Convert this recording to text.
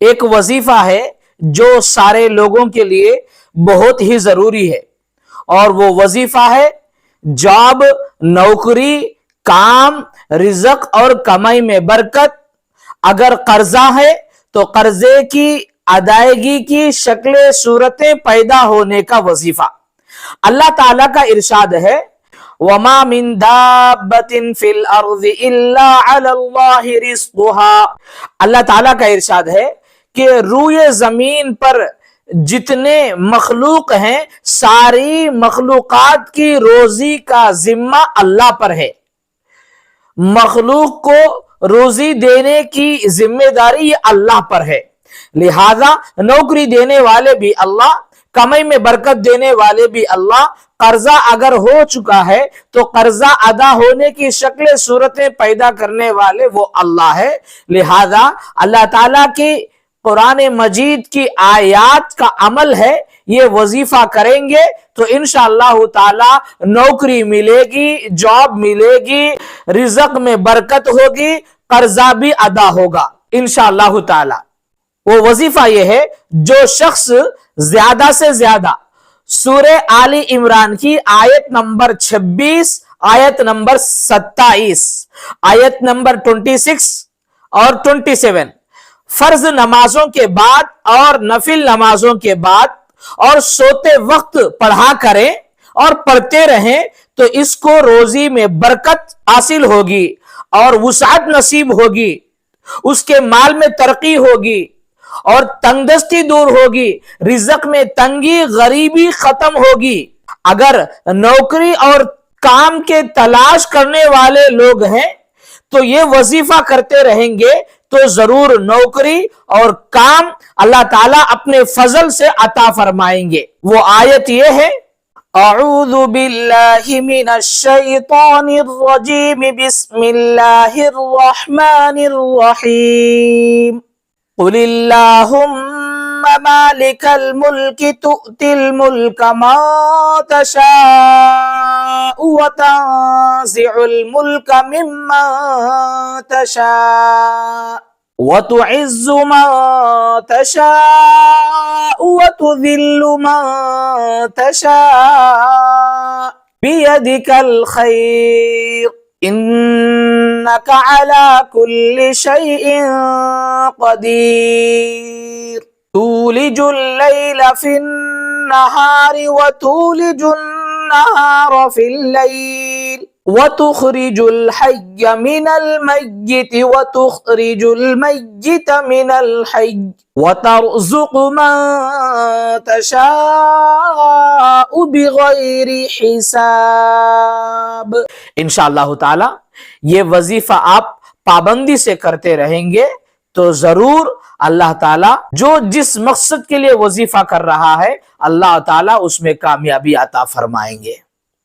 ایک وظیفہ ہے جو سارے لوگوں کے لیے بہت ہی ضروری ہے، اور وہ وظیفہ ہے جاب، نوکری، کام، رزق اور کمائی میں برکت۔ اگر قرضہ ہے تو قرضے کی ادائیگی کی شکلیں صورتیں پیدا ہونے کا وظیفہ۔ اللہ تعالیٰ کا ارشاد ہے وَمَا مِن دَابَّةٍ فِي الْأَرْضِ إِلَّا عَلَى اللَّهِ رِزْقُهَا۔ اللہ تعالیٰ کا ارشاد ہے کہ روئے زمین پر جتنے مخلوق ہیں، ساری مخلوقات کی روزی کا ذمہ اللہ پر ہے۔ مخلوق کو روزی دینے کی ذمہ داری اللہ پر ہے، لہذا نوکری دینے والے بھی اللہ، کمائی میں برکت دینے والے بھی اللہ۔ قرضہ اگر ہو چکا ہے تو قرضہ ادا ہونے کی شکلیں صورتیں پیدا کرنے والے وہ اللہ ہے، لہذا اللہ تعالیٰ کی قرآن مجید کی آیات کا عمل ہے۔ یہ وظیفہ کریں گے تو انشاءاللہ تعالی نوکری ملے گی، جاب ملے گی، رزق میں برکت ہوگی، قرضہ بھی ادا ہوگا انشاءاللہ تعالی۔ وہ وظیفہ یہ ہے جو شخص زیادہ سے زیادہ سورہ آل عمران کی آیت نمبر 26، آیت نمبر 27، آیت نمبر 26 اور 27 فرض نمازوں کے بعد اور نفل نمازوں کے بعد اور سوتے وقت پڑھا کریں اور پڑھتے رہیں تو اس کو روزی میں برکت حاصل ہوگی اور وسعت نصیب ہوگی، اس کے مال میں ترقی ہوگی اور تنگ دستی دور ہوگی، رزق میں تنگی غریبی ختم ہوگی۔ اگر نوکری اور کام کے تلاش کرنے والے لوگ ہیں تو یہ وظیفہ کرتے رہیں گے تو ضرور نوکری اور کام اللہ تعالیٰ اپنے فضل سے عطا فرمائیں گے۔ وہ آیت یہ ہے اعوذ باللہ من الشیطان الرجیم بسم اللہ الرحمن الرحیم قل اللہم مالک الملک تؤتی الملک من تشاء وتنزع الملک ممن تشاء وتعز من تشاء وتذل من تشاء بيدك الخير إنك على كل شيء قدير تولج الليل في النهار وتولج النهار في الليل وتخرج الحي من الميت وتخرج الميت من الحي وترزق من تشاء بغير حساب۔ انشاءاللہ تعالی یہ وظیفہ آپ پابندی سے کرتے رہیں گے تو ضرور اللہ تعالیٰ جو جس مقصد کے لیے وظیفہ کر رہا ہے اللہ تعالیٰ اس میں کامیابی عطا فرمائیں گے۔